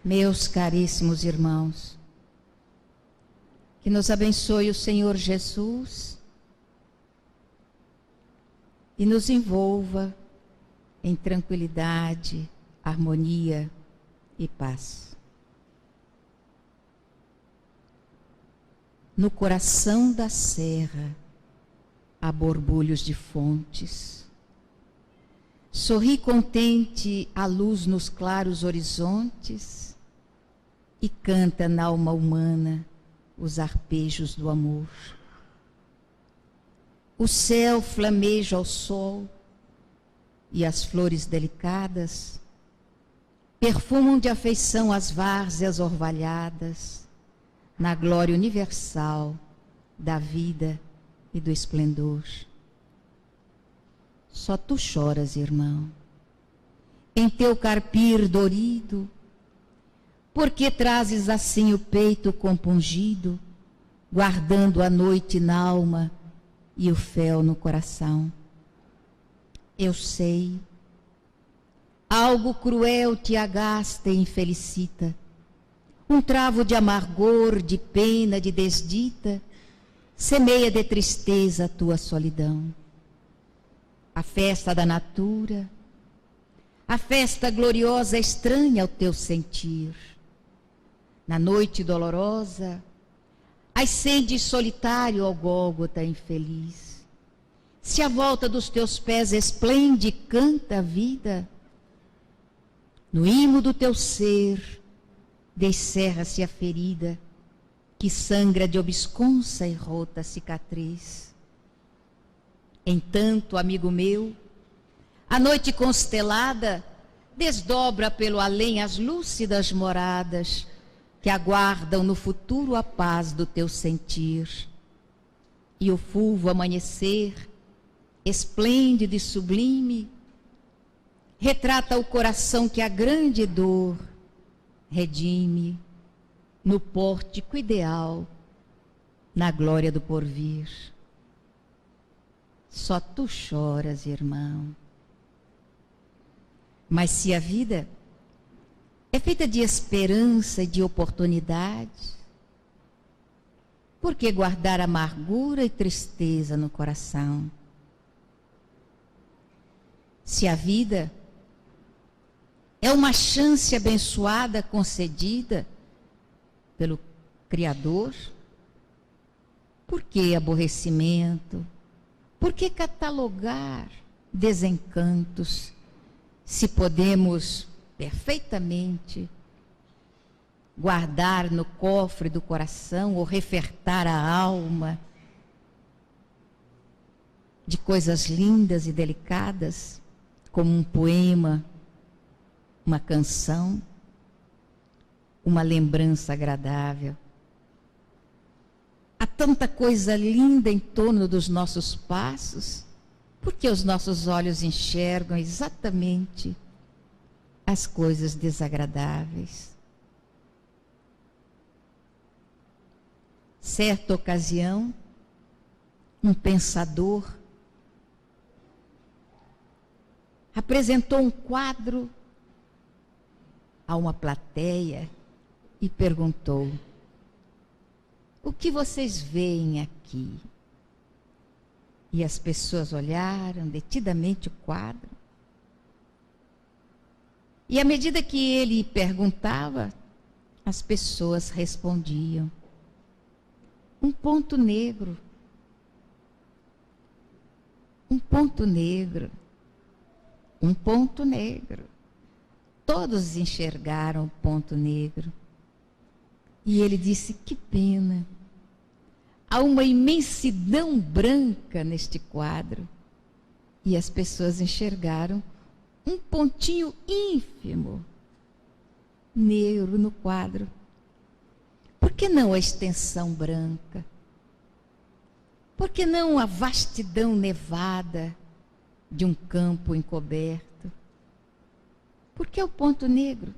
Meus caríssimos irmãos, que nos abençoe o Senhor Jesus e nos envolva em tranquilidade, harmonia e paz. No coração da serra há borbulhos de fontes. Sorri contente a luz nos claros horizontes e canta na alma humana os arpejos do amor. O céu flameja ao sol e as flores delicadas perfumam de afeição as várzeas orvalhadas na glória universal da vida e do esplendor. Só tu choras, irmão, em teu carpir dorido, porque trazes assim o peito compungido, guardando a noite na alma e o fel no coração. Eu sei, algo cruel te agasta e infelicita, um travo de amargor, de pena, de desdita, semeia de tristeza a tua solidão. A festa da natura, a festa gloriosa estranha ao teu sentir. Na noite dolorosa, ascende solitário ao Gólgota infeliz. Se à volta dos teus pés esplende e canta a vida, no imo do teu ser descerra-se a ferida que sangra de obsconsa e rota cicatriz. Entanto, amigo meu, a noite constelada desdobra pelo além as lúcidas moradas que aguardam no futuro a paz do teu sentir. E o fulvo amanhecer, esplêndido e sublime, retrata o coração que a grande dor redime no pórtico ideal, na glória do porvir. Só tu choras, irmão. Mas se a vida é feita de esperança e de oportunidade, por que guardar amargura e tristeza no coração? Se a vida é uma chance abençoada concedida pelo Criador, por que aborrecimento? Por que catalogar desencantos, se podemos perfeitamente guardar no cofre do coração ou refertar a alma de coisas lindas e delicadas, como um poema, uma canção, uma lembrança agradável? Há tanta coisa linda em torno dos nossos passos, porque os nossos olhos enxergam exatamente as coisas desagradáveis. Certa ocasião, um pensador apresentou um quadro a uma plateia e perguntou: o que vocês veem aqui? E as pessoas olharam detidamente o quadro. E à medida que ele perguntava, as pessoas respondiam: um ponto negro. Um ponto negro. Um ponto negro. Todos enxergaram o ponto negro. E ele disse: que pena. Há uma imensidão branca neste quadro. E as pessoas enxergaram um pontinho ínfimo, negro no quadro. Por que não a extensão branca? Por que não a vastidão nevada de um campo encoberto? Por que o ponto negro?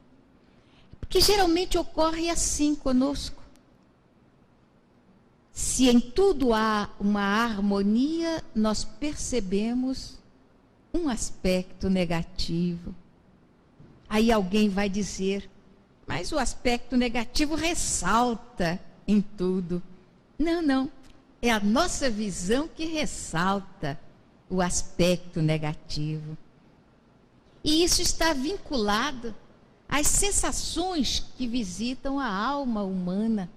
Porque geralmente ocorre assim conosco. Se em tudo há uma harmonia, nós percebemos um aspecto negativo. Aí alguém vai dizer: mas o aspecto negativo ressalta em tudo. Não, não. É a nossa visão que ressalta o aspecto negativo. E isso está vinculado às sensações que visitam a alma humana.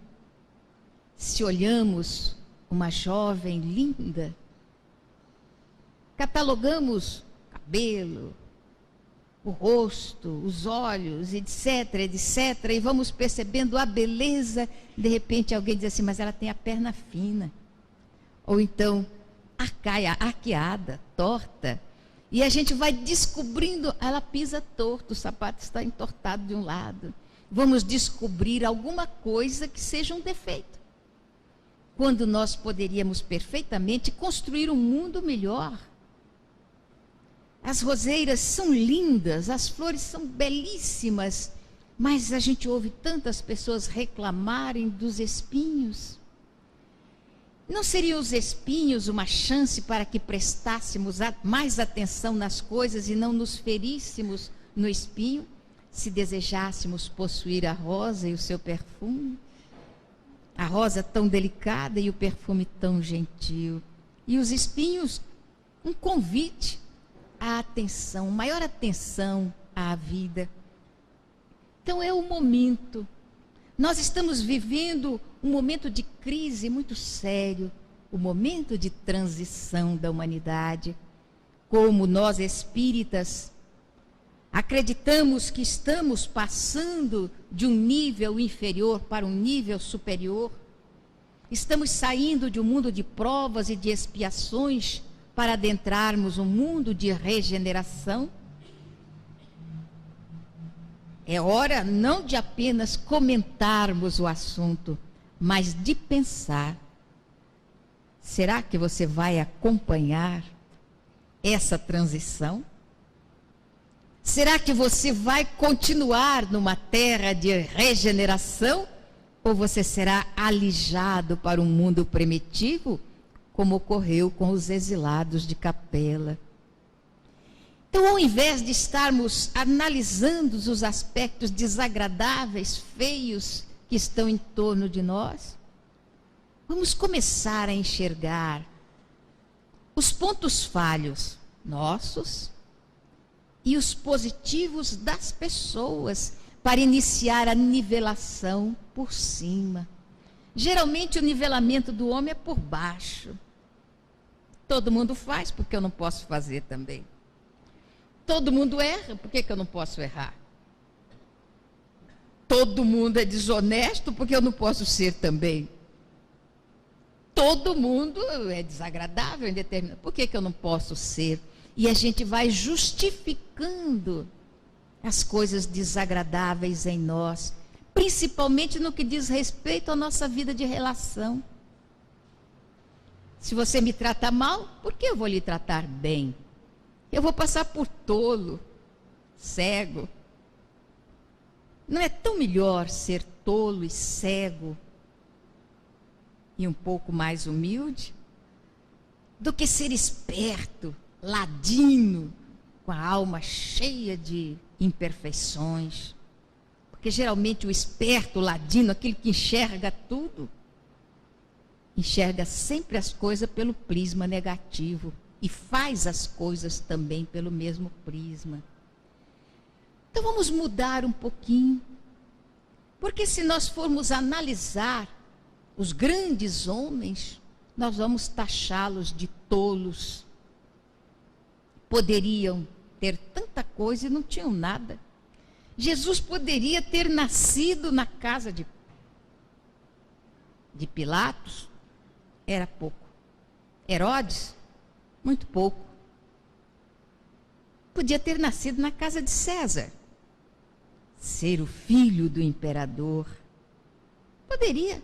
Se olhamos uma jovem linda, catalogamos o cabelo, o rosto, os olhos, etc, etc, e vamos percebendo a beleza. De repente alguém diz assim, mas ela tem a perna fina. Ou então, arqueada, torta. E a gente vai descobrindo, ela pisa torto, o sapato está entortado de um lado. Vamos descobrir alguma coisa que seja um defeito. Quando nós poderíamos perfeitamente construir um mundo melhor. As roseiras são lindas, as flores são belíssimas, mas a gente ouve tantas pessoas reclamarem dos espinhos. Não seriam os espinhos uma chance para que prestássemos mais atenção nas coisas e não nos feríssemos no espinho, se desejássemos possuir a rosa e o seu perfume? A rosa tão delicada e o perfume tão gentil. E os espinhos, um convite à atenção, maior atenção à vida. Então é o momento. Nós estamos vivendo um momento de crise muito sério, o momento de transição da humanidade. Como nós espíritas acreditamos que estamos passando de um nível inferior para um nível superior, estamos saindo de um mundo de provas e de expiações para adentrarmos um mundo de regeneração. É hora não de apenas comentarmos o assunto, mas de pensar. Será que você vai acompanhar essa transição? Será que você vai continuar numa terra de regeneração? Ou você será alijado para um mundo primitivo, como ocorreu com os exilados de Capela? Então, ao invés de estarmos analisando os aspectos desagradáveis, feios, que estão em torno de nós, vamos começar a enxergar os pontos falhos nossos e os positivos das pessoas, para iniciar a nivelação por cima. Geralmente o nivelamento do homem é por baixo. Todo mundo faz, porque eu não posso fazer também. Todo mundo erra, por que eu não posso errar? Todo mundo é desonesto, porque eu não posso ser também. Todo mundo é desagradável em determinado, por que eu não posso ser? E a gente vai justificando as coisas desagradáveis em nós, principalmente no que diz respeito à nossa vida de relação. Se você me trata mal, por que eu vou lhe tratar bem? Eu vou passar por tolo, cego. Não é tão melhor ser tolo e cego e um pouco mais humilde do que ser esperto, ladino, com a alma cheia de imperfeições? Porque geralmente o esperto, o ladino, aquele que enxerga tudo, enxerga sempre as coisas pelo prisma negativo e faz as coisas também pelo mesmo prisma. Então vamos mudar um pouquinho, porque se nós formos analisar os grandes homens, nós vamos taxá-los de tolos. Poderiam ter tanta coisa e não tinham nada. Jesus poderia ter nascido na casa de Pilatos, era pouco. Herodes, muito pouco. Podia ter nascido na casa de César, ser o filho do imperador. Poderia,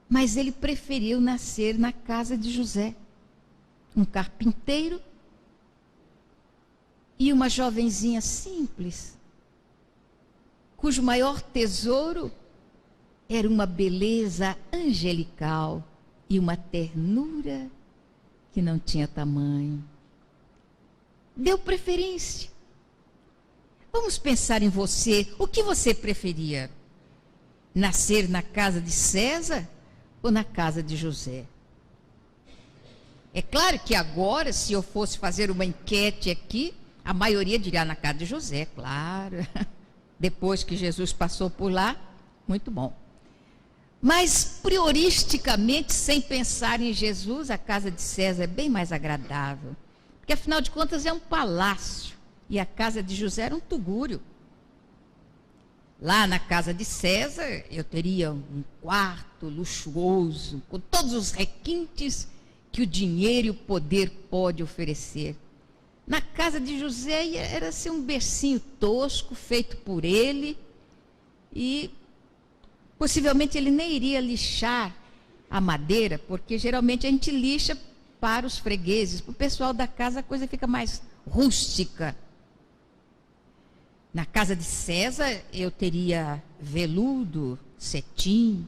mas ele preferiu nascer na casa de José, um carpinteiro e uma jovenzinha simples, cujo maior tesouro era uma beleza angelical e uma ternura que não tinha tamanho. Deu preferência. Vamos pensar em você. O que você preferia? Nascer na casa de César ou na casa de José? É claro que agora, se eu fosse fazer uma enquete aqui, a maioria diria na casa de José, claro. Depois que Jesus passou por lá, muito bom. Mas, prioristicamente, sem pensar em Jesus, a casa de César é bem mais agradável. Porque, afinal de contas, é um palácio. E a casa de José era um tugúrio. Lá na casa de César, eu teria um quarto luxuoso, com todos os requintes que o dinheiro e o poder pode oferecer. Na casa de José era assim um bercinho tosco, feito por ele, e possivelmente ele nem iria lixar a madeira, porque geralmente a gente lixa para os fregueses. Para o pessoal da casa a coisa fica mais rústica. Na casa de César eu teria veludo, cetim.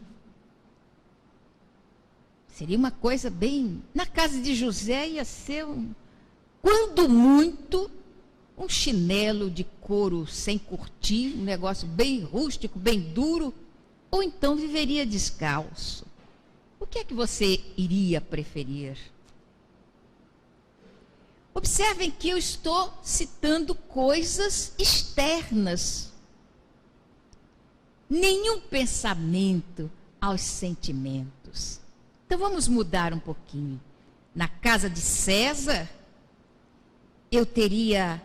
Seria uma coisa bem... Na casa de José ia ser, quando muito, um chinelo de couro sem curtir, um negócio bem rústico, bem duro, ou então viveria descalço. O que é que você iria preferir? Observem que eu estou citando coisas externas. Nenhum pensamento aos sentimentos. Então vamos mudar um pouquinho. Na casa de César, eu teria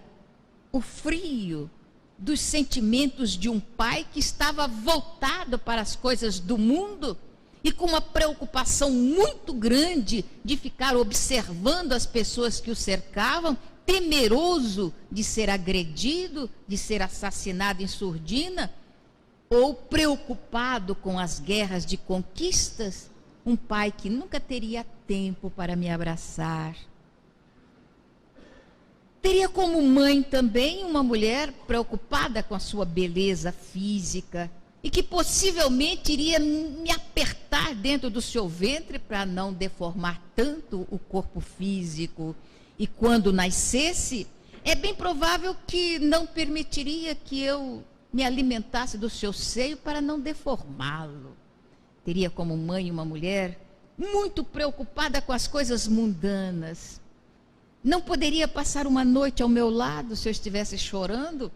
o frio dos sentimentos de um pai que estava voltado para as coisas do mundo e com uma preocupação muito grande de ficar observando as pessoas que o cercavam, temeroso de ser agredido, de ser assassinado em surdina, ou preocupado com as guerras de conquistas, um pai que nunca teria tempo para me abraçar. Teria como mãe também uma mulher preocupada com a sua beleza física e que possivelmente iria me apertar dentro do seu ventre para não deformar tanto o corpo físico. E quando nascesse, é bem provável que não permitiria que eu me alimentasse do seu seio para não deformá-lo. Teria como mãe uma mulher muito preocupada com as coisas mundanas. Não poderia passar uma noite ao meu lado se eu estivesse chorando,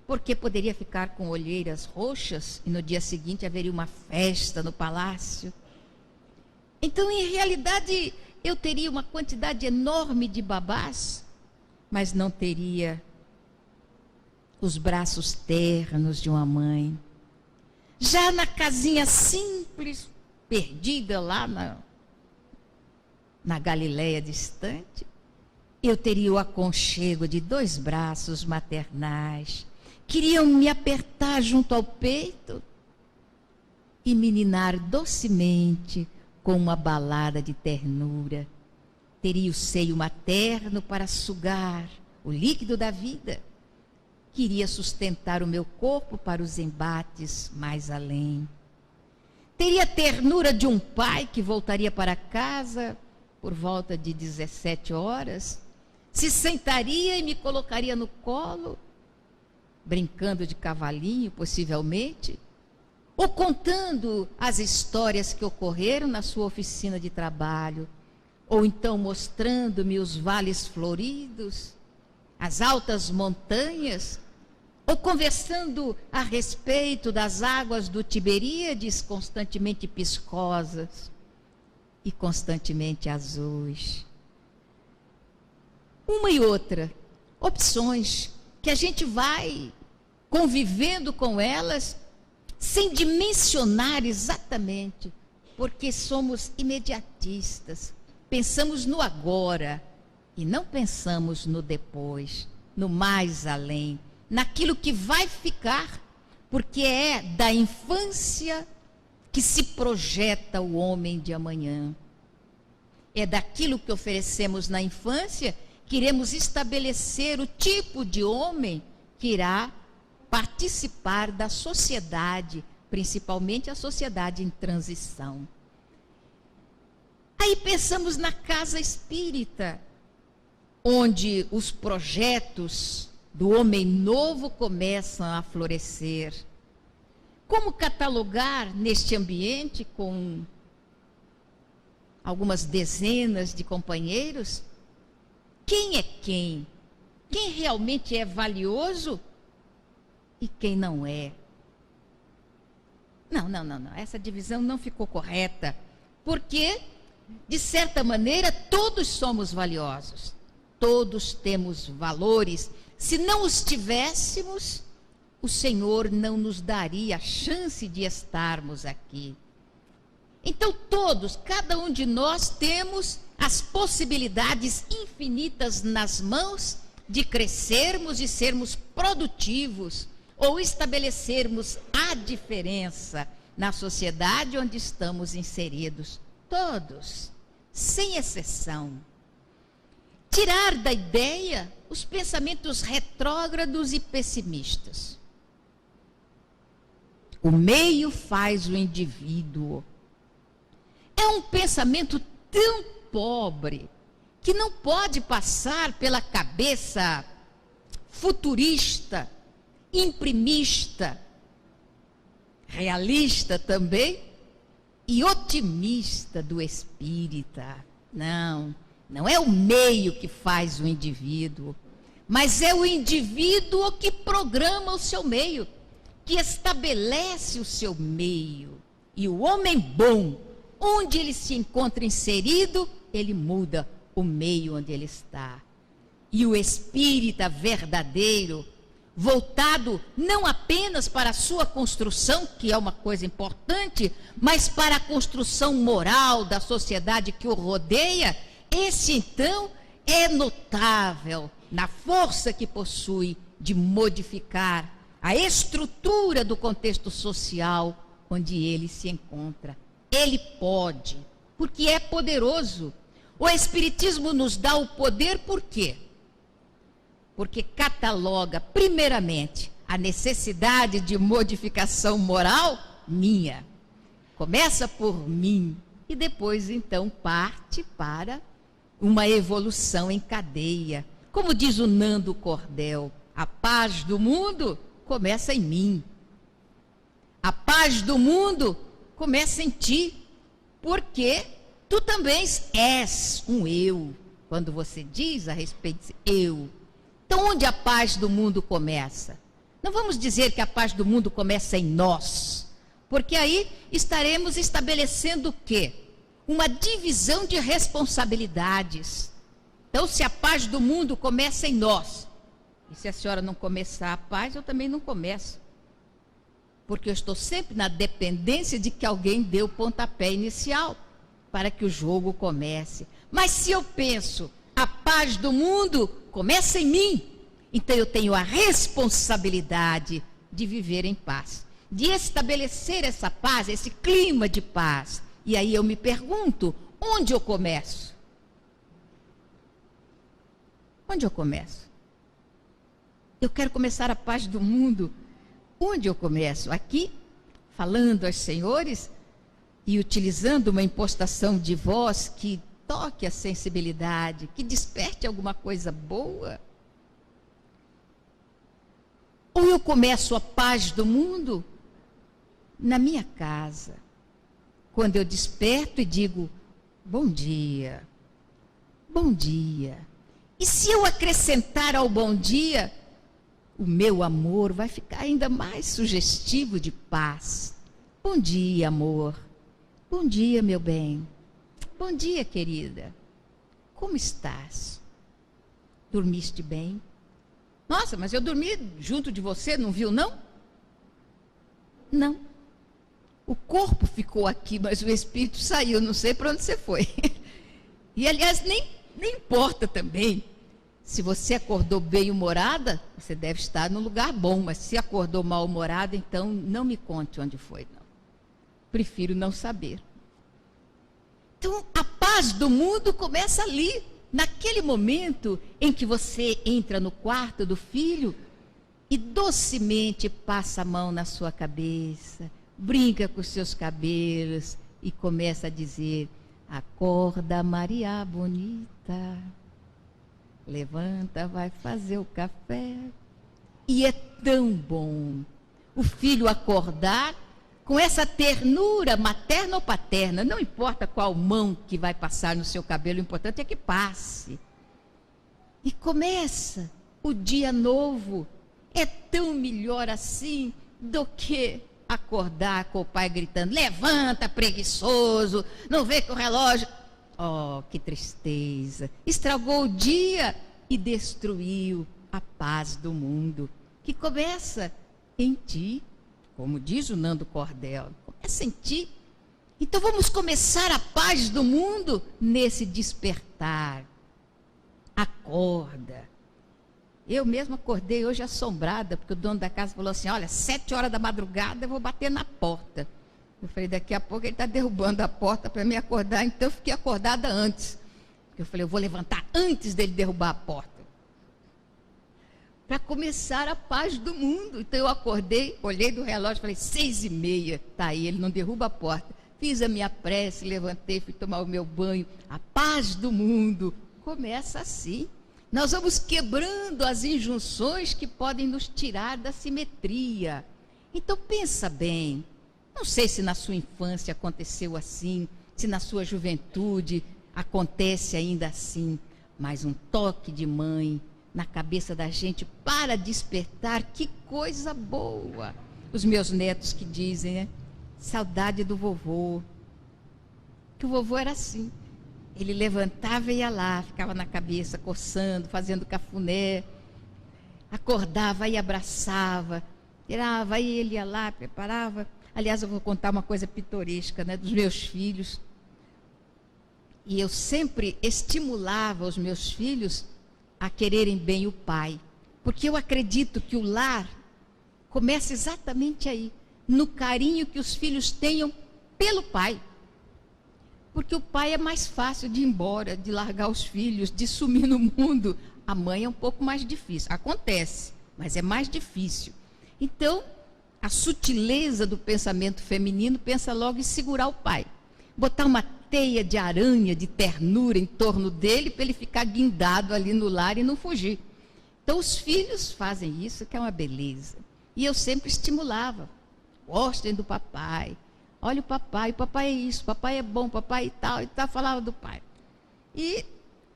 porque poderia ficar com olheiras roxas e no dia seguinte haveria uma festa no palácio. Então, em realidade, eu teria uma quantidade enorme de babás, mas não teria os braços ternos de uma mãe. Já na casinha simples, perdida lá na Galileia distante, eu teria o aconchego de 2 braços maternais. Queriam me apertar junto ao peito e me ninar docemente com uma balada de ternura. Teria o seio materno para sugar o líquido da vida. Queria sustentar o meu corpo para os embates mais além. Teria a ternura de um pai que voltaria para casa por volta de 17 horas, se sentaria e me colocaria no colo, brincando de cavalinho, possivelmente, ou contando as histórias que ocorreram na sua oficina de trabalho, ou então mostrando-me os vales floridos, as altas montanhas, ou conversando a respeito das águas do Tiberíades, constantemente piscosas e constantemente azuis. Uma e outra, opções que a gente vai convivendo com elas sem dimensionar exatamente, porque somos imediatistas, pensamos no agora e não pensamos no depois, no mais além, naquilo que vai ficar, porque é da infância que se projeta o homem de amanhã. É daquilo que oferecemos na infância que iremos estabelecer o tipo de homem que irá participar da sociedade, principalmente a sociedade em transição. Aí pensamos na casa espírita, onde os projetos do homem novo começam a florescer. Como catalogar neste ambiente com algumas dezenas de companheiros? Quem é quem? Quem realmente é valioso e quem não é? Não. Essa divisão não ficou correta. Porque, de certa maneira, todos somos valiosos. Todos temos valores. Se não os tivéssemos, o Senhor não nos daria a chance de estarmos aqui. Então todos, cada um de nós, temos as possibilidades infinitas nas mãos de crescermos e sermos produtivos ou estabelecermos a diferença na sociedade onde estamos inseridos. Todos, sem exceção. Tirar da ideia os pensamentos retrógrados e pessimistas. O meio faz o indivíduo. É um pensamento tão pobre que não pode passar pela cabeça futurista, imprimista, realista também e otimista do espírita. Não é o meio que faz o indivíduo, mas é o indivíduo que programa o seu meio, que estabelece o seu meio. E o homem bom, onde ele se encontra inserido, ele muda o meio onde ele está. E o espírita verdadeiro, voltado não apenas para a sua construção, que é uma coisa importante, mas para a construção moral da sociedade que o rodeia, esse então é notável na força que possui de modificar a estrutura do contexto social onde ele se encontra. Ele pode, porque é poderoso. O Espiritismo nos dá o poder por quê? Porque cataloga, primeiramente, a necessidade de modificação moral minha. Começa por mim e depois, então, parte para uma evolução em cadeia. Como diz o Nando Cordel, a paz do mundo começa em mim. A paz do mundo começa em ti, porque tu também és um eu. Quando você diz a respeito de eu. Então, onde a paz do mundo começa? Não vamos dizer que a paz do mundo começa em nós, porque aí estaremos estabelecendo o quê? Uma divisão de responsabilidades. Então, se a paz do mundo começa em nós, e se a senhora não começar a paz, eu também não começo. Porque eu estou sempre na dependência de que alguém dê o pontapé inicial para que o jogo comece. Mas se eu penso, a paz do mundo começa em mim, então eu tenho a responsabilidade de viver em paz, de estabelecer essa paz, esse clima de paz. E aí eu me pergunto, onde eu começo? Onde eu começo? Eu quero começar a paz do mundo. Onde eu começo? Aqui, falando aos senhores e utilizando uma impostação de voz que toque a sensibilidade, que desperte alguma coisa boa? Ou eu começo a paz do mundo na minha casa, quando eu desperto e digo, bom dia, bom dia. E se eu acrescentar ao bom dia, o meu amor vai ficar ainda mais sugestivo de paz. Bom dia, amor. Bom dia, meu bem. Bom dia, querida. Como estás? Dormiste bem? Nossa, mas eu dormi junto de você, não viu, não? Não. O corpo ficou aqui, mas o espírito saiu, não sei para onde você foi. E, aliás, nem importa também. Se você acordou bem-humorada, você deve estar num lugar bom, mas se acordou mal-humorada, então não me conte onde foi, não. Prefiro não saber. Então, a paz do mundo começa ali, naquele momento em que você entra no quarto do filho e docemente passa a mão na sua cabeça, brinca com os seus cabelos e começa a dizer, acorda, Maria bonita. Levanta, vai fazer o café. E é tão bom o filho acordar com essa ternura materna ou paterna, não importa qual mão que vai passar no seu cabelo, o importante é que passe. E começa o dia novo. É tão melhor assim do que acordar com o pai gritando: levanta, preguiçoso, não vê que o relógio... Oh, que tristeza! Estragou o dia e destruiu a paz do mundo, que começa em ti, como diz o Nando Cordel, começa em ti. Então vamos começar a paz do mundo nesse despertar. Acorda. Eu mesma acordei hoje assombrada, porque o dono da casa falou assim: olha, 7 horas da madrugada eu vou bater na porta. Eu falei, daqui a pouco ele está derrubando a porta para me acordar, então eu fiquei acordada antes. Porque eu falei, eu vou levantar antes dele derrubar a porta. Para começar a paz do mundo. Então eu acordei, olhei do relógio, falei, 6h30, tá aí, ele não derruba a porta. Fiz a minha prece, levantei, fui tomar o meu banho. A paz do mundo começa assim. Nós vamos quebrando as injunções que podem nos tirar da simetria. Então pensa bem, não sei se na sua infância aconteceu assim, se na sua juventude acontece ainda assim, mas um toque de mãe na cabeça da gente para despertar, que coisa boa. Os meus netos que dizem, né? Saudade do vovô. Que o vovô era assim. Ele levantava e ia lá, ficava na cabeça, coçando, fazendo cafuné. Acordava e abraçava. Tirava, aí ele ia lá, preparava. Aliás, eu vou contar uma coisa pitoresca, né, dos meus filhos. E eu sempre estimulava os meus filhos a quererem bem o pai. Porque eu acredito que o lar começa exatamente aí, no carinho que os filhos tenham pelo pai. Porque o pai é mais fácil de ir embora, de largar os filhos, de sumir no mundo. A mãe é um pouco mais difícil. Acontece, mas é mais difícil. Então, a sutileza do pensamento feminino pensa logo em segurar o pai. Botar uma teia de aranha, de ternura em torno dele, para ele ficar guindado ali no lar e não fugir. Então, os filhos fazem isso, que é uma beleza. E eu sempre estimulava. Gostem do papai. Olha o papai é isso, o papai é bom, o papai e tal, falava do pai. E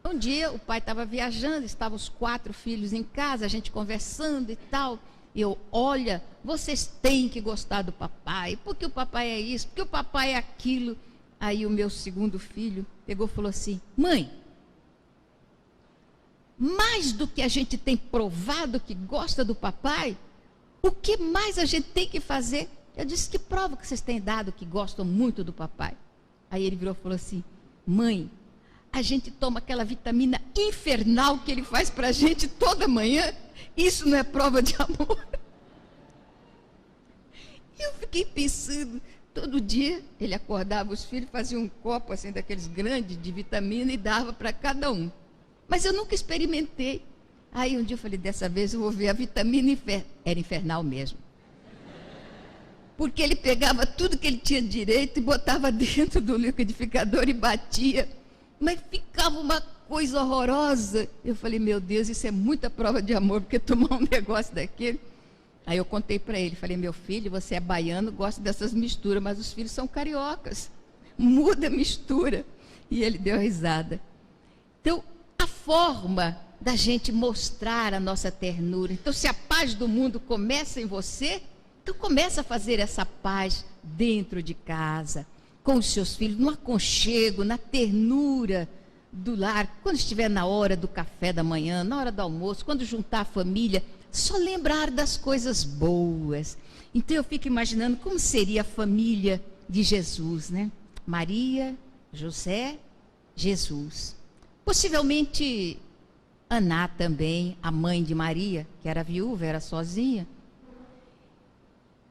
um dia o pai estava viajando, estavam os 4 filhos em casa, a gente conversando e tal. Eu, olha, vocês têm que gostar do papai, porque o papai é isso, porque o papai é aquilo. Aí o meu segundo filho pegou e falou assim: mãe, mais do que a gente tem provado que gosta do papai, o que mais a gente tem que fazer? Eu disse, que prova que vocês têm dado que gostam muito do papai? Aí ele virou e falou assim: mãe, a gente toma aquela vitamina infernal que ele faz para a gente toda manhã, isso não é prova de amor? Eu fiquei pensando, todo dia ele acordava os filhos, fazia um copo assim daqueles grandes de vitamina e dava para cada um. Mas eu nunca experimentei. Aí um dia eu falei, dessa vez eu vou ver a vitamina era infernal mesmo. Porque ele pegava tudo que ele tinha direito e botava dentro do liquidificador e batia. Mas ficava uma coisa horrorosa. Eu falei, meu Deus, isso é muita prova de amor, porque tomar um negócio daquele. Aí eu contei para ele, falei, meu filho, você é baiano, gosta dessas misturas, mas os filhos são cariocas. Muda a mistura. E ele deu risada. Então, a forma da gente mostrar a nossa ternura. Então, se a paz do mundo começa em você, então começa a fazer essa paz dentro de casa, com os seus filhos, no aconchego, na ternura do lar. Quando estiver na hora do café da manhã, na hora do almoço, quando juntar a família, só lembrar das coisas boas. Então eu fico imaginando como seria a família de Jesus, né? Maria, José, Jesus. Possivelmente Aná também, a mãe de Maria, que era viúva, era sozinha.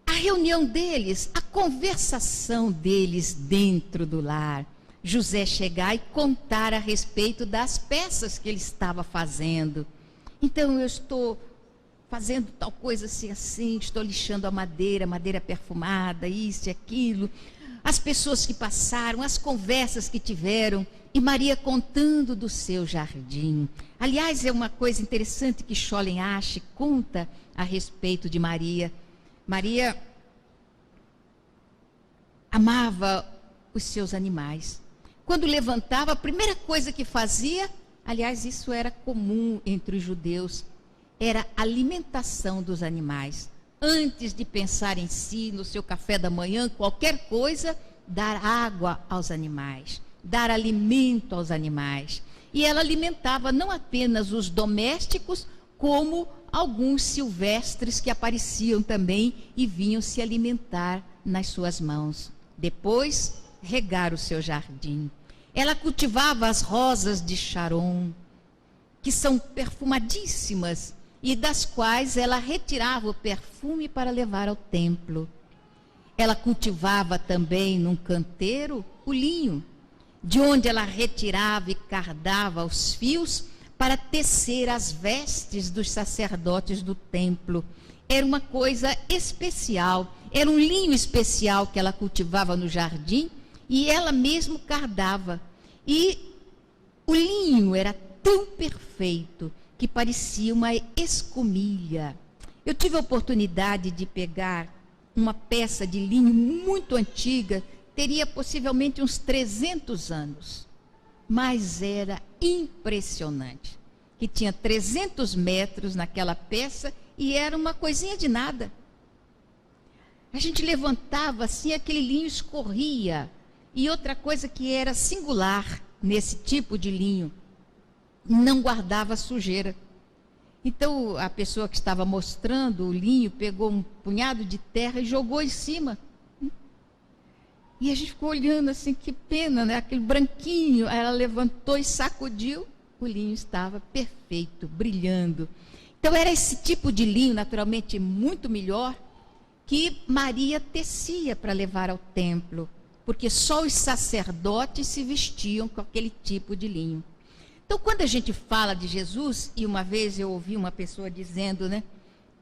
A reunião deles, a conversação deles dentro do lar. José chegar e contar a respeito das peças que ele estava fazendo. Então eu estou fazendo tal coisa assim, estou lixando a madeira perfumada, isso e aquilo. as pessoas que passaram, as conversas que tiveram, e Maria contando do seu jardim. Aliás, é uma coisa interessante que Scholem Asch conta a respeito de Maria. Maria amava os seus animais. Quando levantava, a primeira coisa que fazia, aliás, isso era comum entre os judeus, era a alimentação dos animais. Antes de pensar em si, no seu café da manhã, qualquer coisa, dar água aos animais, dar alimento aos animais. E ela alimentava não apenas os domésticos, como alguns silvestres que apareciam também e vinham se alimentar nas suas mãos. Depois, regar o seu jardim. Ela cultivava as rosas de Sharon, que são perfumadíssimas, e das quais ela retirava o perfume para levar ao templo. Ela cultivava também num canteiro o linho, de onde ela retirava e cardava os fios para tecer as vestes dos sacerdotes do templo. Era uma coisa especial, era um linho especial que ela cultivava no jardim e ela mesma cardava. E o linho era tão perfeito que parecia uma escumilha. Eu tive a oportunidade de pegar uma peça de linho muito antiga, teria possivelmente uns 300 anos, mas era impressionante, que tinha 300 metros naquela peça e era uma coisinha de nada. A gente levantava assim, aquele linho escorria. E outra coisa que era singular nesse tipo de linho, não guardava sujeira. Então, a pessoa que estava mostrando o linho pegou um punhado de terra e jogou em cima. E a gente ficou olhando assim, que pena, né? Aquele branquinho. Ela levantou e sacudiu, o linho estava perfeito, brilhando. Então, era esse tipo de linho, naturalmente muito melhor, que Maria tecia para levar ao templo, porque só os sacerdotes se vestiam com aquele tipo de linho. Então, quando a gente fala de Jesus, e uma vez eu ouvi uma pessoa dizendo, né,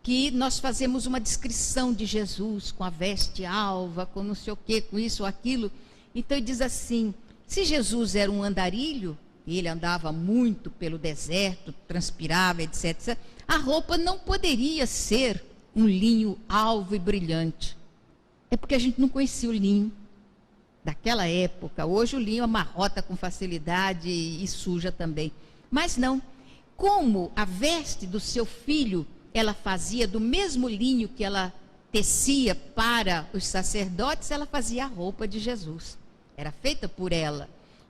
que nós fazemos uma descrição de Jesus com a veste alva, com não sei o quê, com isso ou aquilo. Então, ele diz assim, se Jesus era um andarilho, e ele andava muito pelo deserto, transpirava, etc., a roupa não poderia ser um linho alvo e brilhante. É porque a gente não conhecia o linho daquela época. Hoje o linho amarrota com facilidade e suja também. Mas não. Como a veste do seu filho, ela fazia do mesmo linho que ela tecia para os sacerdotes, ela fazia a roupa de Jesus. Era feita por ela.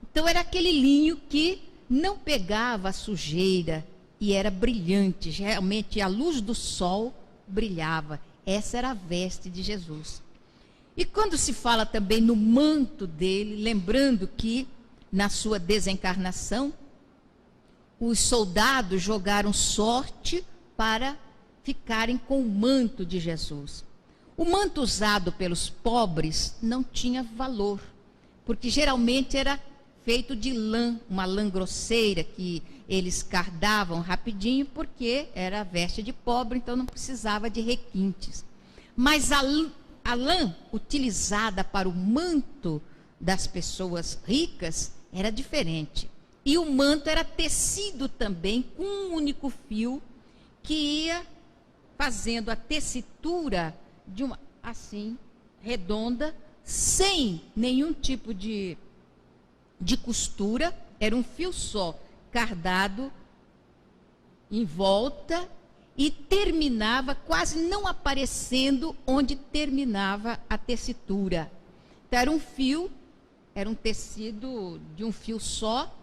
Então era aquele linho que não pegava a sujeira e era brilhante. Realmente a luz do sol brilhava. Essa era a veste de Jesus. E quando se fala também no manto dele, lembrando que na sua desencarnação, os soldados jogaram sorte para ficarem com o manto de Jesus. O manto usado pelos pobres não tinha valor, porque geralmente era feito de lã, uma lã grosseira que eles cardavam rapidinho, porque era veste de pobre, então não precisava de requintes. Mas a lã utilizada para o manto das pessoas ricas era diferente. E o manto era tecido também com um único fio que ia fazendo a tessitura de uma assim, redonda, sem nenhum tipo de costura. Era um fio só, cardado em volta, e terminava quase não aparecendo onde terminava a tessitura. Então, era um fio, era um tecido de um fio só,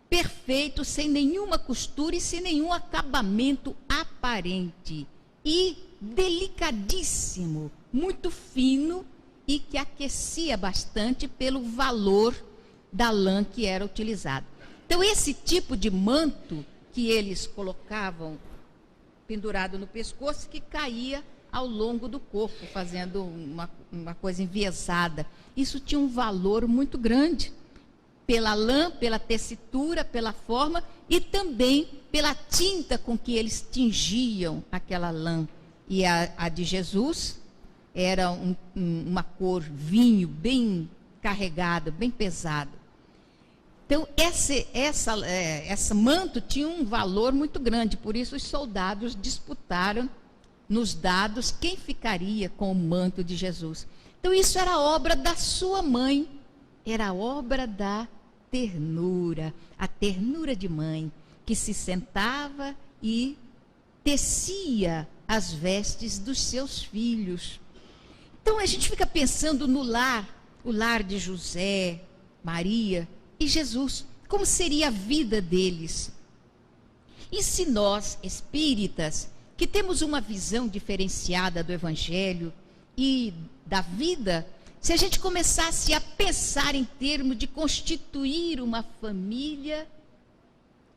perfeito, sem nenhuma costura e sem nenhum acabamento aparente. E delicadíssimo, muito fino e que aquecia bastante pelo valor da lã que era utilizado. Então, esse tipo de manto que eles colocavam pendurado no pescoço, que caía ao longo do corpo, fazendo uma coisa enviesada. Isso tinha um valor muito grande, pela lã, pela tessitura, pela forma, e também pela tinta com que eles tingiam aquela lã. E a de Jesus era uma cor vinho, bem carregado, bem pesado. Então, esse manto tinha um valor muito grande, por isso os soldados disputaram nos dados quem ficaria com o manto de Jesus. Então, isso era obra da sua mãe, era obra da ternura, a ternura de mãe, que se sentava e tecia as vestes dos seus filhos. Então, a gente fica pensando no lar, o lar de José, Maria e Jesus, como seria a vida deles. E se nós, espíritas, que temos uma visão diferenciada do Evangelho e da vida, se a gente começasse a pensar em termos de constituir uma família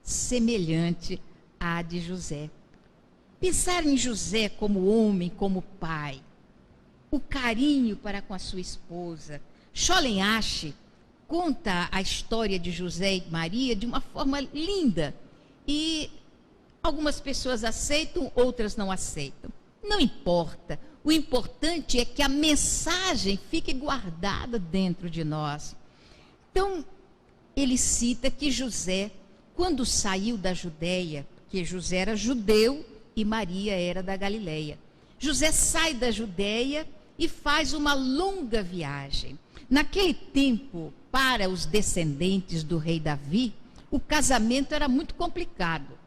semelhante à de José. Pensar em José como homem, como pai, o carinho para com a sua esposa. Scholem Asch conta a história de José e Maria de uma forma linda. E algumas pessoas aceitam, outras não aceitam. Não importa. O importante é que a mensagem fique guardada dentro de nós. Então, ele cita que José, quando saiu da Judéia, que José era judeu e Maria era da Galileia. José sai da Judéia e faz uma longa viagem. Naquele tempo, para os descendentes do rei Davi, o casamento era muito complicado,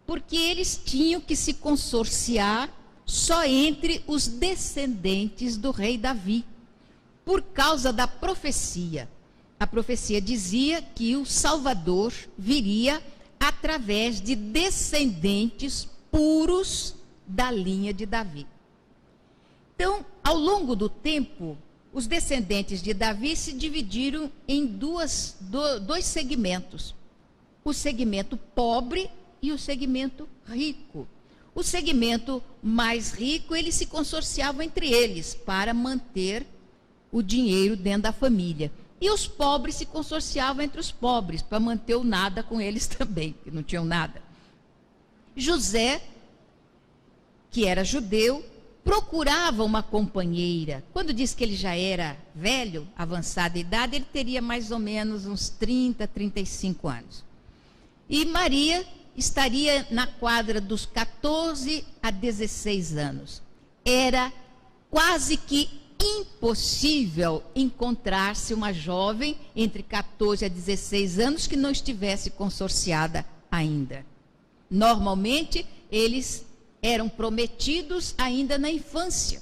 porque eles tinham que se consorciar só entre os descendentes do rei Davi, por causa da profecia. A profecia dizia que o Salvador viria através de descendentes puros da linha de Davi. Então, ao longo do tempo, os descendentes de Davi se dividiram em dois segmentos. O segmento pobre e o segmento rico. O segmento mais rico, eles se consorciavam entre eles para manter o dinheiro dentro da família. E os pobres se consorciavam entre os pobres para manter o nada com eles também, que não tinham nada. José, que era judeu, procurava uma companheira. Quando diz que ele já era velho, avançada idade, ele teria mais ou menos uns 30, 35 anos. E Maria estaria na quadra dos 14 a 16 anos. Era quase que impossível encontrar-se uma jovem entre 14 a 16 anos que não estivesse consorciada ainda. Normalmente, eles eram prometidos ainda na infância.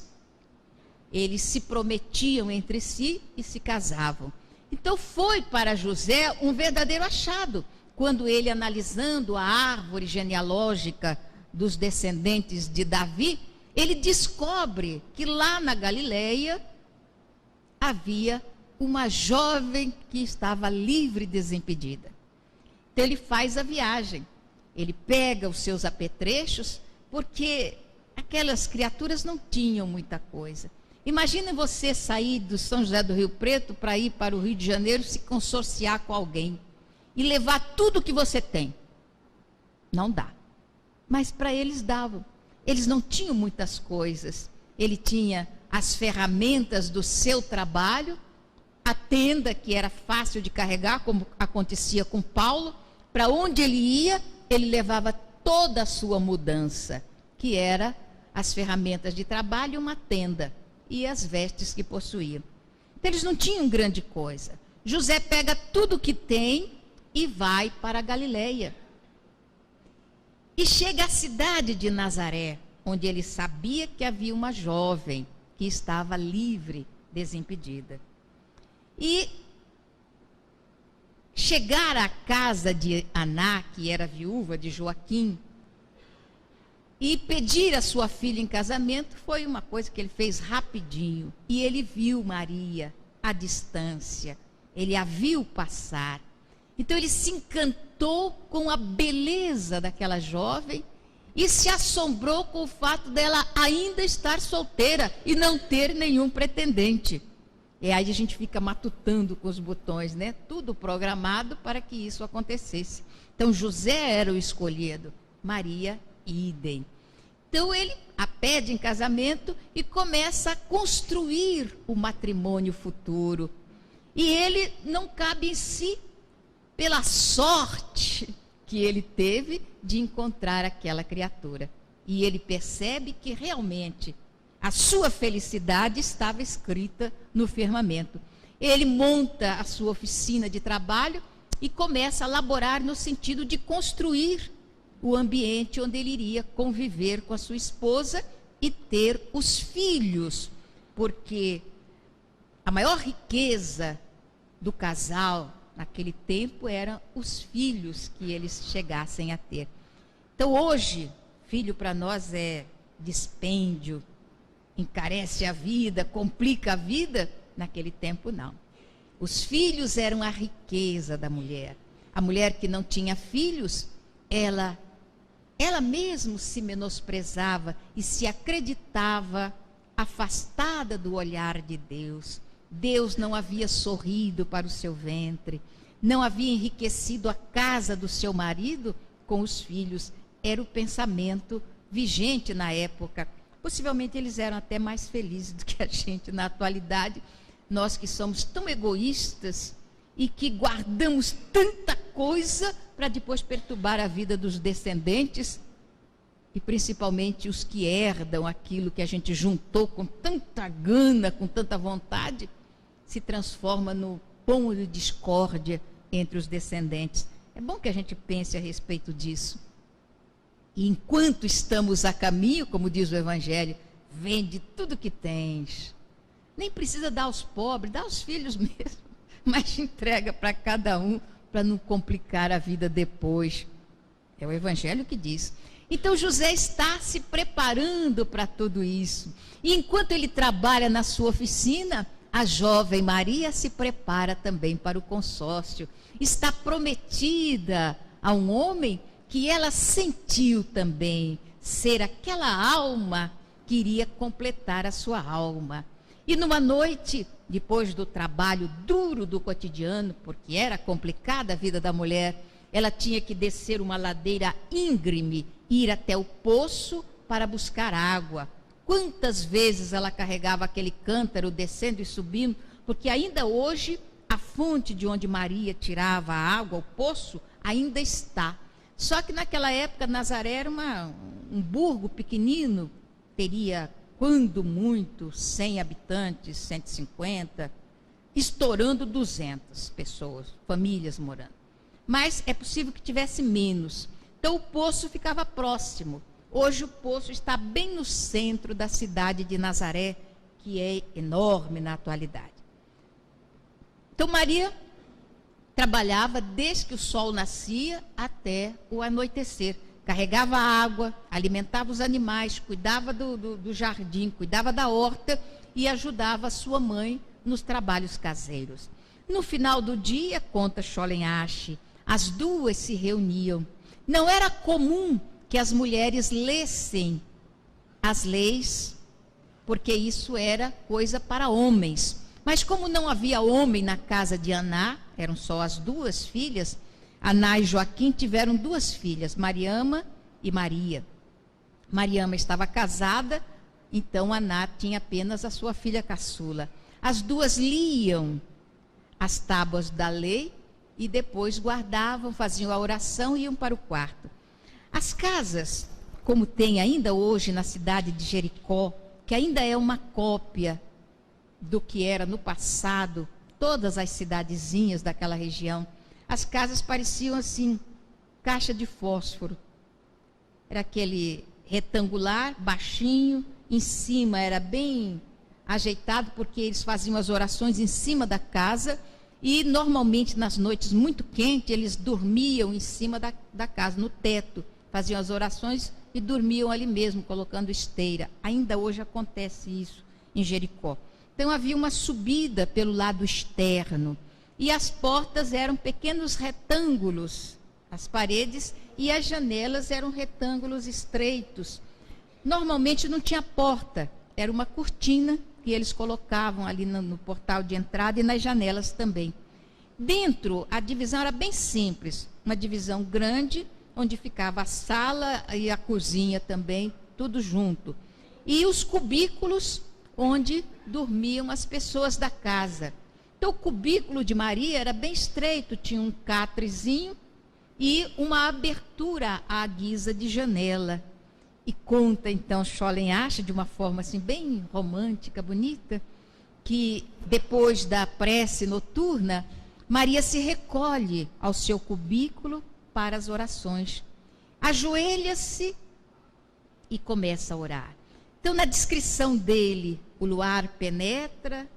Eles se prometiam entre si e se casavam. Então foi para José um verdadeiro achado, quando ele, analisando a árvore genealógica dos descendentes de Davi, ele descobre que lá na Galileia havia uma jovem que estava livre e desimpedida. Então ele faz a viagem, ele pega os seus apetrechos, porque aquelas criaturas não tinham muita coisa. Imagina você sair do São José do Rio Preto para ir para o Rio de Janeiro, se consorciar com alguém e levar tudo que você tem. Não dá. Mas para eles davam. Eles não tinham muitas coisas. Ele tinha as ferramentas do seu trabalho, a tenda que era fácil de carregar, como acontecia com Paulo. Para onde ele ia, ele levava toda a sua mudança, que era as ferramentas de trabalho e uma tenda, e as vestes que possuía. Então, eles não tinham grande coisa. José pega tudo que tem e vai para a Galileia. E chega à cidade de Nazaré, onde ele sabia que havia uma jovem que estava livre, desimpedida. E chegar à casa de Aná, que era viúva de Joaquim, e pedir a sua filha em casamento foi uma coisa que ele fez rapidinho. E ele viu Maria à distância, ele a viu passar. Então ele se encantou com a beleza daquela jovem e se assombrou com o fato dela ainda estar solteira e não ter nenhum pretendente. E aí a gente fica matutando com os botões, né? Tudo programado para que isso acontecesse. Então José era o escolhido, Maria idem. Então ele a pede em casamento e começa a construir o matrimônio futuro. E ele não cabe em si pela sorte que ele teve de encontrar aquela criatura. E ele percebe que realmente a sua felicidade estava escrita no firmamento. Ele monta a sua oficina de trabalho e começa a laborar no sentido de construir o ambiente onde ele iria conviver com a sua esposa e ter os filhos, porque a maior riqueza do casal naquele tempo eram os filhos que eles chegassem a ter. Então hoje, filho para nós é dispêndio, encarece a vida, complica a vida. Naquele tempo não. Os filhos eram a riqueza da mulher. A mulher que não tinha filhos, ela mesma se menosprezava e se acreditava afastada do olhar de Deus. Deus não havia sorrido para o seu ventre, não havia enriquecido a casa do seu marido com os filhos. Era o pensamento vigente na época. Possivelmente eles eram até mais felizes do que a gente na atualidade. Nós que somos tão egoístas e que guardamos tanta coisa para depois perturbar a vida dos descendentes, e principalmente os que herdam aquilo que a gente juntou com tanta gana, com tanta vontade, se transforma no pão de discórdia entre os descendentes. É bom que a gente pense a respeito disso. E enquanto estamos a caminho, como diz o Evangelho, vende tudo que tens. Nem precisa dar aos pobres, dá aos filhos mesmo, mas entrega para cada um, para não complicar a vida depois. É o Evangelho que diz. Então José está se preparando para tudo isso. E enquanto ele trabalha na sua oficina, a jovem Maria se prepara também para o consórcio. Está prometida a um homem que ela sentiu também ser aquela alma que iria completar a sua alma. E numa noite, depois do trabalho duro do cotidiano, porque era complicada a vida da mulher, ela tinha que descer uma ladeira íngreme, ir até o poço para buscar água. Quantas vezes ela carregava aquele cântaro descendo e subindo, porque ainda hoje a fonte de onde Maria tirava a água, o poço, ainda está. Só que naquela época Nazaré era um burgo pequenino, teria, quando muito, 100 habitantes, 150, estourando 200 pessoas, famílias morando. Mas é possível que tivesse menos. Então o poço ficava próximo. Hoje o poço está bem no centro da cidade de Nazaré, que é enorme na atualidade. Então Maria trabalhava desde que o sol nascia até o anoitecer. Carregava água, alimentava os animais, cuidava do jardim, cuidava da horta e ajudava a sua mãe nos trabalhos caseiros. No final do dia, conta Scholen Asch, as duas se reuniam. Não era comum que as mulheres lessem as leis, porque isso era coisa para homens. Mas como não havia homem na casa de Aná, eram só as duas filhas, Aná e Joaquim tiveram duas filhas, Mariama e Maria. Mariama estava casada, então Aná tinha apenas a sua filha caçula. As duas liam as tábuas da lei e depois guardavam, faziam a oração e iam para o quarto. As casas, como tem ainda hoje na cidade de Jericó, que ainda é uma cópia do que era no passado, todas as cidadezinhas daquela região, as casas pareciam assim, caixa de fósforo. Era aquele retangular, baixinho, em cima era bem ajeitado, porque eles faziam as orações em cima da casa, e normalmente nas noites muito quentes, eles dormiam em cima da casa, no teto, faziam as orações e dormiam ali mesmo, colocando esteira. Ainda hoje acontece isso em Jericó. Então havia uma subida pelo lado externo, e as portas eram pequenos retângulos, as paredes e as janelas eram retângulos estreitos. Normalmente não tinha porta, era uma cortina que eles colocavam ali no portal de entrada e nas janelas também. Dentro, a divisão era bem simples, uma divisão grande, onde ficava a sala e a cozinha também, tudo junto. E os cubículos onde dormiam as pessoas da casa. Então, o cubículo de Maria era bem estreito, tinha um catrezinho e uma abertura à guisa de janela. E conta, então, Scholem acha, de uma forma assim, bem romântica, bonita, que depois da prece noturna, Maria se recolhe ao seu cubículo para as orações. Ajoelha-se e começa a orar. Então, na descrição dele, o luar penetra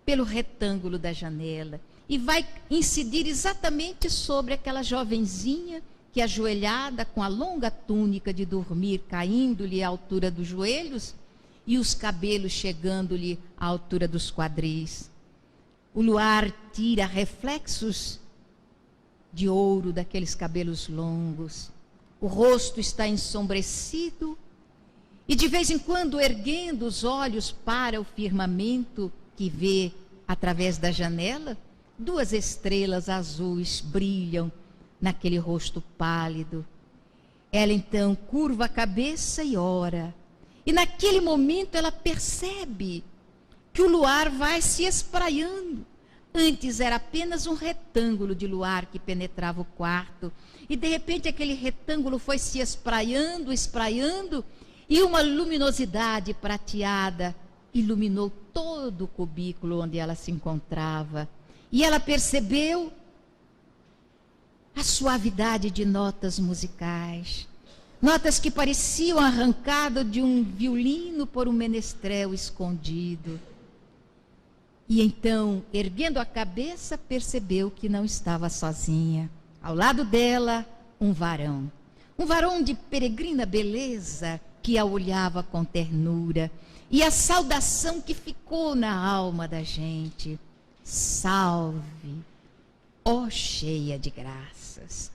pelo retângulo da janela e vai incidir exatamente sobre aquela jovenzinha que, ajoelhada, com a longa túnica de dormir caindo-lhe à altura dos joelhos e os cabelos chegando-lhe à altura dos quadris. O luar tira reflexos de ouro daqueles cabelos longos. O rosto está ensombrecido e, de vez em quando, erguendo os olhos para o firmamento que vê através da janela, 2 estrelas azuis brilham naquele rosto pálido. Ela então curva a cabeça e ora. E naquele momento ela percebe que o luar vai se espraiando. Antes era apenas um retângulo de luar que penetrava o quarto. E de repente aquele retângulo foi se espraiando, espraiando, e uma luminosidade prateada iluminou todo o cubículo onde ela se encontrava. E ela percebeu a suavidade de notas musicais. Notas que pareciam arrancadas de um violino por um menestrel escondido. E então, erguendo a cabeça, percebeu que não estava sozinha. Ao lado dela, um varão. Um varão de peregrina beleza, que a olhava com ternura. E a saudação que ficou na alma da gente: salve, ó cheia de graças.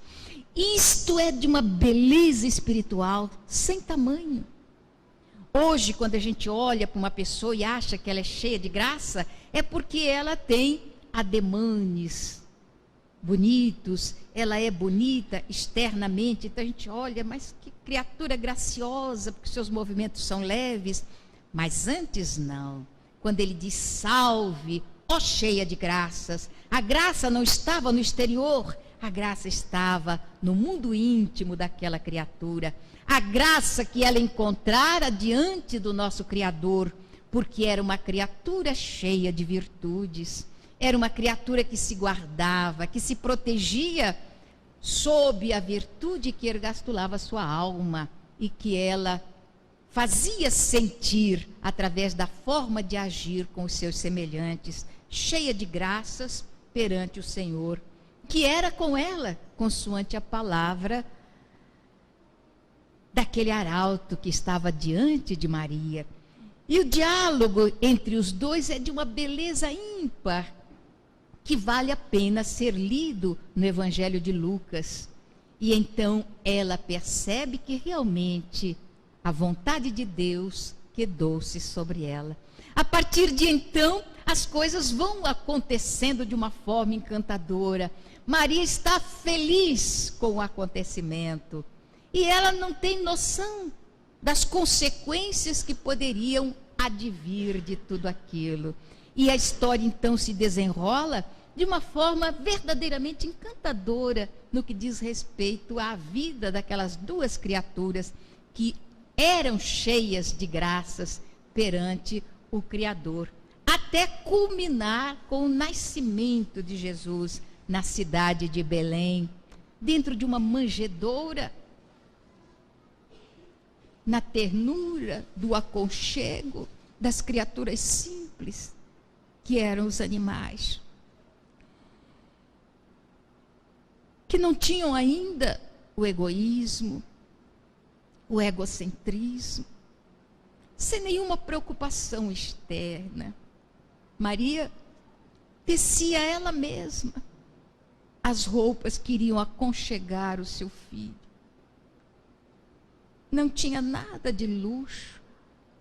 Isto é de uma beleza espiritual sem tamanho. Hoje, quando a gente olha para uma pessoa e acha que ela é cheia de graça, é porque ela tem ademanes bonitos, ela é bonita externamente. Então a gente olha, mas que criatura graciosa, porque seus movimentos são leves. Mas antes não. Quando ele diz salve, ó cheia de graças, a graça não estava no exterior, a graça estava no mundo íntimo daquela criatura. A graça que ela encontrara diante do nosso Criador, porque era uma criatura cheia de virtudes, era uma criatura que se guardava, que se protegia sob a virtude que ergastulava sua alma e que ela fazia sentir através da forma de agir com os seus semelhantes, cheia de graças perante o Senhor, que era com ela, consoante a palavra daquele arauto que estava diante de Maria. E o diálogo entre os dois é de uma beleza ímpar, que vale a pena ser lido no Evangelho de Lucas. E então ela percebe que realmente a vontade de Deus quedou-se sobre ela. A partir de então, as coisas vão acontecendo de uma forma encantadora. Maria está feliz com o acontecimento. E ela não tem noção das consequências que poderiam advir de tudo aquilo. E a história então se desenrola de uma forma verdadeiramente encantadora no que diz respeito à vida daquelas 2 criaturas que eram cheias de graças perante o Criador, até culminar com o nascimento de Jesus na cidade de Belém, dentro de uma manjedoura, na ternura do aconchego das criaturas simples que eram os animais, que não tinham ainda o egoísmo, o egocentrismo, sem nenhuma preocupação externa. Maria tecia ela mesma as roupas que iriam aconchegar o seu filho. Não tinha nada de luxo,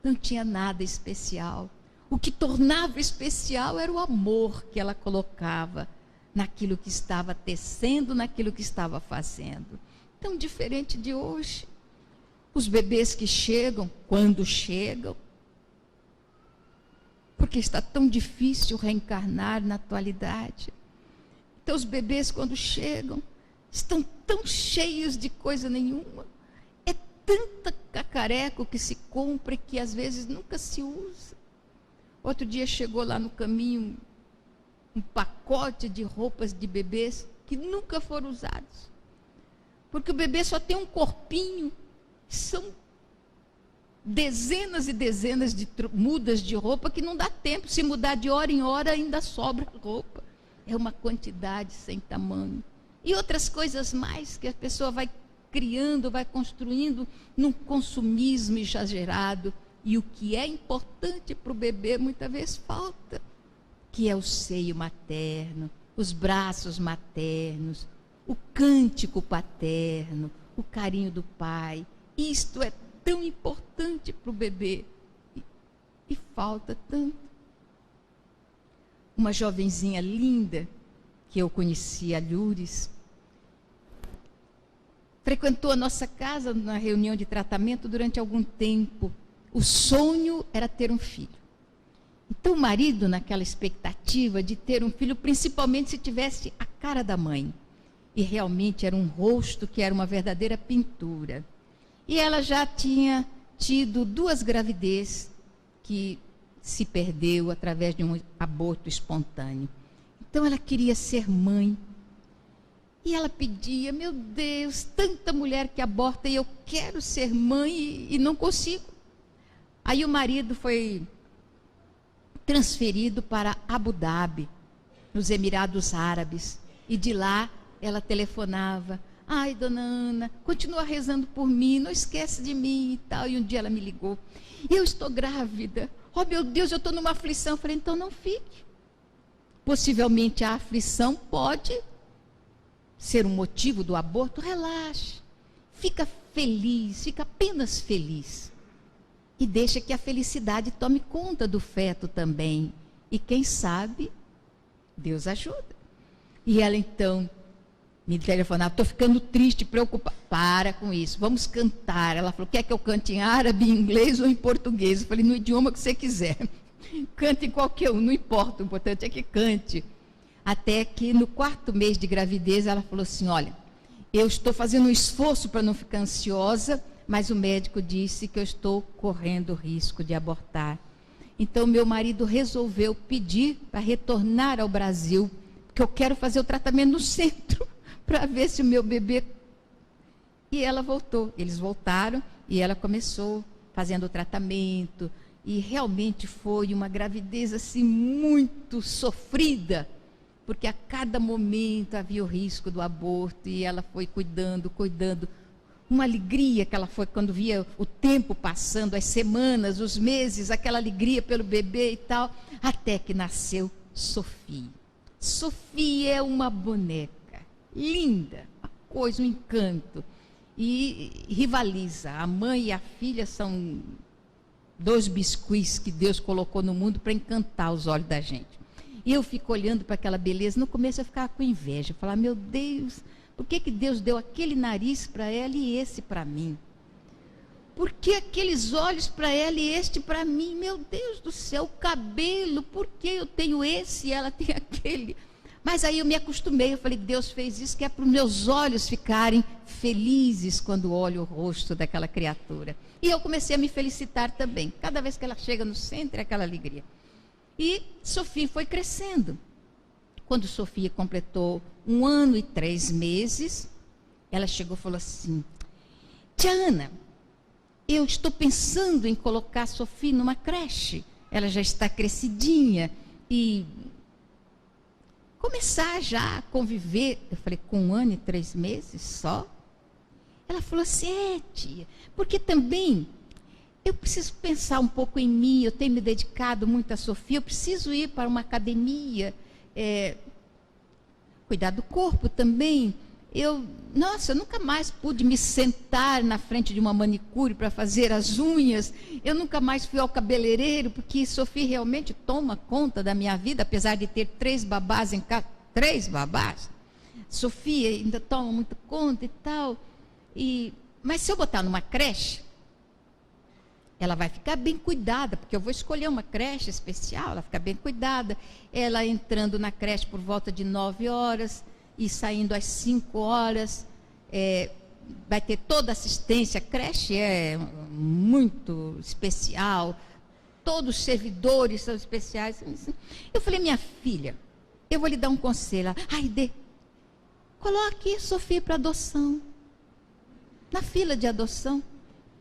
não tinha nada especial. O que tornava especial era o amor que ela colocava naquilo que estava tecendo, naquilo que estava fazendo. Tão diferente de hoje. os bebês que chegam, quando chegam, porque está tão difícil reencarnar na atualidade. Então, os bebês, quando chegam, estão tão cheios de coisa nenhuma. É tanta cacareco que se compra que às vezes nunca se usa. Outro dia chegou lá no caminho um pacote de roupas de bebês que nunca foram usados. Porque o bebê só tem um corpinho, são dezenas e dezenas de mudas de roupa que não dá tempo. Se mudar de hora em hora, ainda sobra roupa. É uma quantidade sem tamanho. E outras coisas mais que a pessoa vai criando, vai construindo num consumismo exagerado. E o que é importante para o bebê muitas vezes falta, que é o seio materno, os braços maternos, o cântico paterno, o carinho do pai. Isto é tão importante para o bebê e falta tanto. Uma jovenzinha linda que eu conheci, a Lures, frequentou a nossa casa na reunião de tratamento durante algum tempo. O sonho era ter um filho. Então o marido, naquela expectativa de ter um filho, principalmente se tivesse a cara da mãe. E realmente era um rosto que era uma verdadeira pintura. E ela já tinha tido 2 gravidez que se perdeu através de um aborto espontâneo. Então ela queria ser mãe. E ela pedia, meu Deus, tanta mulher que aborta e eu quero ser mãe e não consigo. Aí o marido foi transferido para Abu Dhabi, nos Emirados Árabes. E de lá ela telefonava, ai, dona Ana, continua rezando por mim, não esquece de mim e tal. E um dia ela me ligou, eu estou grávida, oh meu Deus, eu estou numa aflição. Eu falei, então não fique. Possivelmente a aflição pode ser um motivo do aborto, relaxe. Fica feliz, fica apenas feliz. E deixa que a felicidade tome conta do feto também. E quem sabe, Deus ajuda. E ela então me telefonava, estou ficando triste, preocupada. Para com isso, vamos cantar. Ela falou, quer que eu cante em árabe, em inglês ou em português? Eu falei, no idioma que você quiser. Cante em qualquer um, não importa, o importante é que cante. Até que no 4º mês de gravidez, ela falou assim, olha, eu estou fazendo um esforço para não ficar ansiosa, mas o médico disse que eu estou correndo risco de abortar. Então, meu marido resolveu pedir para retornar ao Brasil, porque eu quero fazer o tratamento no centro, para ver se o meu bebê... E ela voltou, eles voltaram, e ela começou fazendo o tratamento, e realmente foi uma gravidez assim, muito sofrida, porque a cada momento havia o risco do aborto, e ela foi cuidando, uma alegria que ela foi quando via o tempo passando, as semanas, os meses, aquela alegria pelo bebê e tal, até que nasceu Sofia. Sofia é uma boneca linda, uma coisa, um encanto, e rivaliza. A mãe e a filha são 2 biscuits que Deus colocou no mundo para encantar os olhos da gente. E eu fico olhando para aquela beleza, no começo eu ficava com inveja, falar, meu Deus, por que Deus deu aquele nariz para ela e esse para mim? Por que aqueles olhos para ela e este para mim? Meu Deus do céu, o cabelo, por que eu tenho esse e ela tem aquele? Mas aí eu me acostumei, eu falei, Deus fez isso que é para os meus olhos ficarem felizes quando olho o rosto daquela criatura. E eu comecei a me felicitar também. Cada vez que ela chega no centro, é aquela alegria. E Sofia foi crescendo. Quando Sofia completou 1 ano e 3 meses, ela chegou e falou assim, tia Ana, eu estou pensando em colocar a Sofia numa creche. Ela já está crescidinha e começar já a conviver. Eu falei, com 1 ano e 3 meses só? Ela falou assim, tia, porque também eu preciso pensar um pouco em mim, eu tenho me dedicado muito a Sofia, eu preciso ir para uma academia, cuidar do corpo também. Eu nunca mais pude me sentar na frente de uma manicure para fazer as unhas, eu nunca mais fui ao cabeleireiro, porque Sofia realmente toma conta da minha vida, apesar de ter 3 babás em casa, 3 babás, Sofia ainda toma muito conta e tal, mas se eu botar numa creche, ela vai ficar bem cuidada, porque eu vou escolher uma creche especial, ela fica bem cuidada. Ela entrando na creche por volta de 9 horas e saindo às 5 horas, vai ter toda assistência. A creche é muito especial, todos os servidores são especiais. Eu falei, minha filha, eu vou lhe dar um conselho. Aide, coloque Sofia para adoção, na fila de adoção.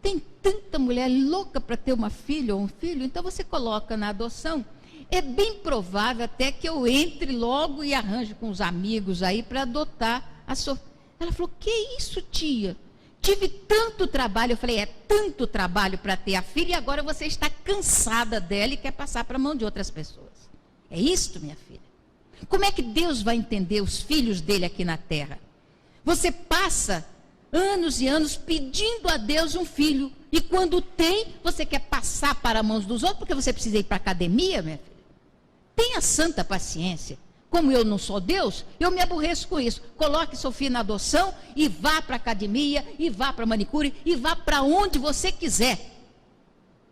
Tem tanta mulher louca para ter uma filha ou um filho, então você coloca na adoção. É bem provável até que eu entre logo e arranje com os amigos aí para adotar a Sofia. Ela falou, que isso, tia? Tive tanto trabalho. Eu falei, é tanto trabalho para ter a filha e agora você está cansada dela e quer passar para a mão de outras pessoas. É isso, minha filha? Como é que Deus vai entender os filhos dele aqui na terra? Você passa anos e anos pedindo a Deus um filho. E quando tem, você quer passar para as mãos dos outros, porque você precisa ir para a academia, minha filha. Tenha santa paciência. Como eu não sou Deus, eu me aborreço com isso. Coloque Sofia na adoção e vá para a academia, e vá para a manicure, e vá para onde você quiser.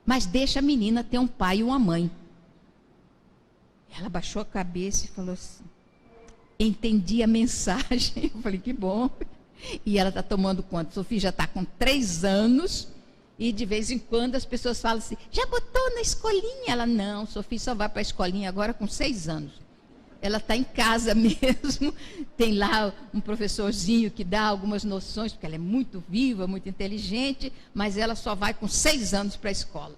Mas deixa a menina ter um pai e uma mãe. Ela baixou a cabeça e falou assim, entendi a mensagem. Eu falei, que bom. E ela está tomando conta. Sofia já está com 3 anos e de vez em quando as pessoas falam assim, já botou na escolinha? Ela, não, Sofia só vai para a escolinha agora com 6 anos. Ela está em casa mesmo, tem lá um professorzinho que dá algumas noções, porque ela é muito viva, muito inteligente, mas ela só vai com 6 anos para a escola.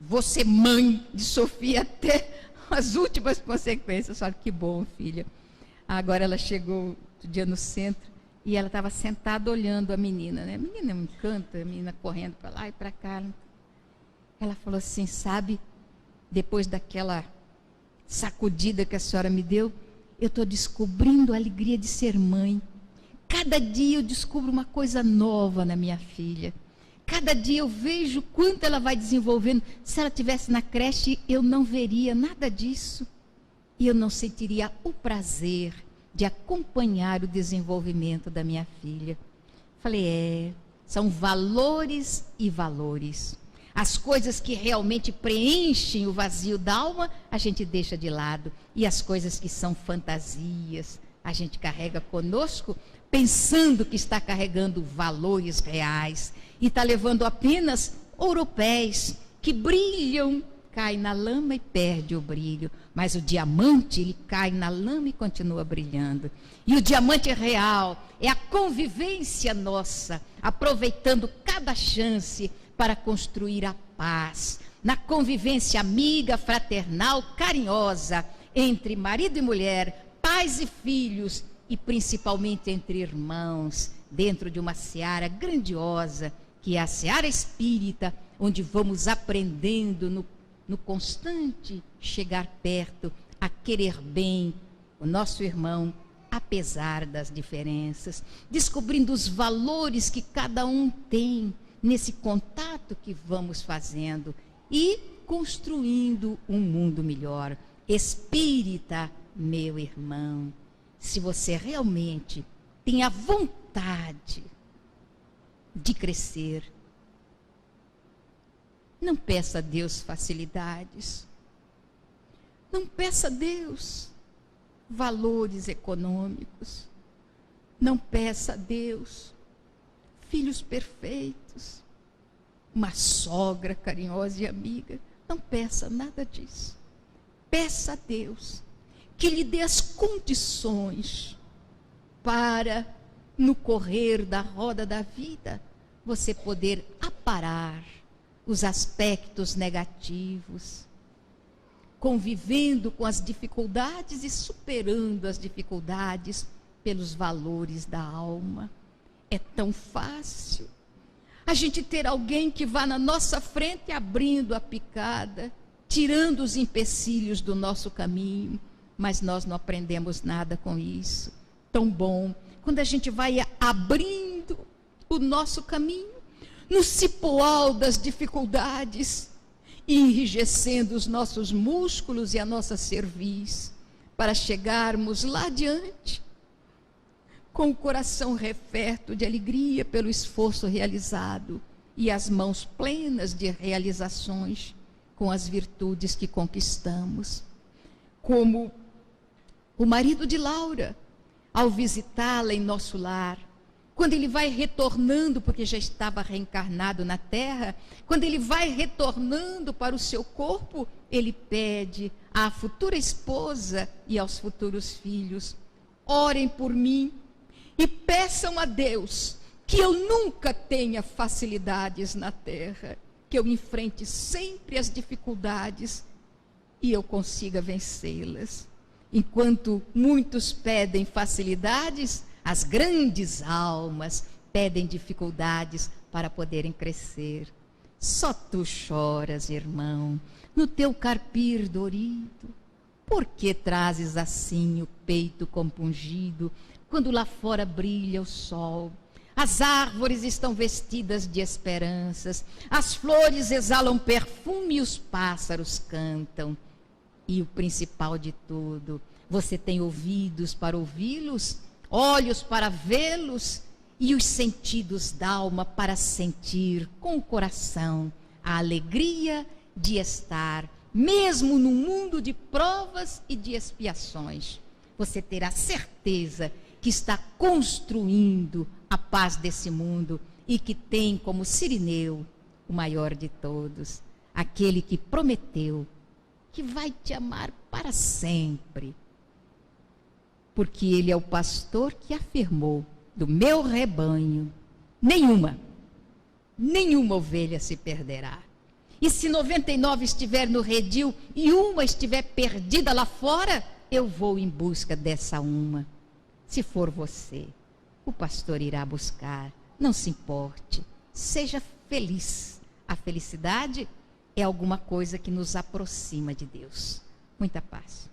Você, mãe de Sofia, até as últimas consequências. Olha que bom, filha. Agora ela chegou outro dia no centro, e ela estava sentada olhando a menina, né? A menina me encanta, a menina correndo para lá e para cá. Ela falou assim, sabe, depois daquela sacudida que a senhora me deu, eu estou descobrindo a alegria de ser mãe. Cada dia eu descubro uma coisa nova na minha filha. Cada dia eu vejo quanto ela vai desenvolvendo. Se ela estivesse na creche, eu não veria nada disso. E eu não sentiria o prazer de acompanhar o desenvolvimento da minha filha. Falei, são valores e valores. As coisas que realmente preenchem o vazio da alma, a gente deixa de lado. E as coisas que são fantasias, a gente carrega conosco, pensando que está carregando valores reais. E está levando apenas ouropéis que brilham, cai na lama e perde o brilho. Mas o diamante, ele cai na lama e continua brilhando. E o diamante real é a convivência nossa, aproveitando cada chance para construir a paz, na convivência amiga, fraternal, carinhosa, entre marido e mulher, pais e filhos, e principalmente entre irmãos, dentro de uma seara grandiosa, que é a seara espírita, onde vamos aprendendo no constante chegar perto, a querer bem o nosso irmão, apesar das diferenças, descobrindo os valores que cada um tem nesse contato que vamos fazendo e construindo um mundo melhor. Espírita, meu irmão, se você realmente tem a vontade de crescer, não peça a Deus facilidades, não peça a Deus valores econômicos, não peça a Deus filhos perfeitos, uma sogra carinhosa e amiga, não peça nada disso. Peça a Deus que lhe dê as condições para, no correr da roda da vida, você poder aparar os aspectos negativos, convivendo com as dificuldades e superando as dificuldades pelos valores da alma. É tão fácil a gente ter alguém que vá na nossa frente abrindo a picada, tirando os empecilhos do nosso caminho, mas nós não aprendemos nada com isso. Tão bom quando a gente vai abrindo o nosso caminho no cipoal das dificuldades e enrijecendo os nossos músculos e a nossa cerviz para chegarmos lá adiante com o coração referto de alegria pelo esforço realizado e as mãos plenas de realizações com as virtudes que conquistamos. Como o marido de Laura, ao visitá-la em nosso lar, quando ele vai retornando, porque já estava reencarnado na terra, quando ele vai retornando para o seu corpo, ele pede à futura esposa e aos futuros filhos: orem por mim e peçam a Deus que eu nunca tenha facilidades na terra, que eu enfrente sempre as dificuldades e eu consiga vencê-las. Enquanto muitos pedem facilidades, as grandes almas pedem dificuldades para poderem crescer. Só tu choras, irmão, no teu carpir dorido. Por que trazes assim o peito compungido, quando lá fora brilha o sol? As árvores estão vestidas de esperanças, as flores exalam perfume e os pássaros cantam. E o principal de tudo, você tem ouvidos para ouvi-los, olhos para vê-los e os sentidos da alma para sentir com o coração a alegria de estar, mesmo no mundo de provas e de expiações. Você terá certeza que está construindo a paz desse mundo e que tem como Cirineu o maior de todos, aquele que prometeu que vai te amar para sempre, porque ele é o pastor que afirmou: do meu rebanho nenhuma ovelha se perderá. E se 99 estiver no redil e uma estiver perdida lá fora, eu vou em busca dessa uma. Se for você, o pastor irá buscar. Não se importe, seja feliz. A felicidade é alguma coisa que nos aproxima de Deus. Muita paz.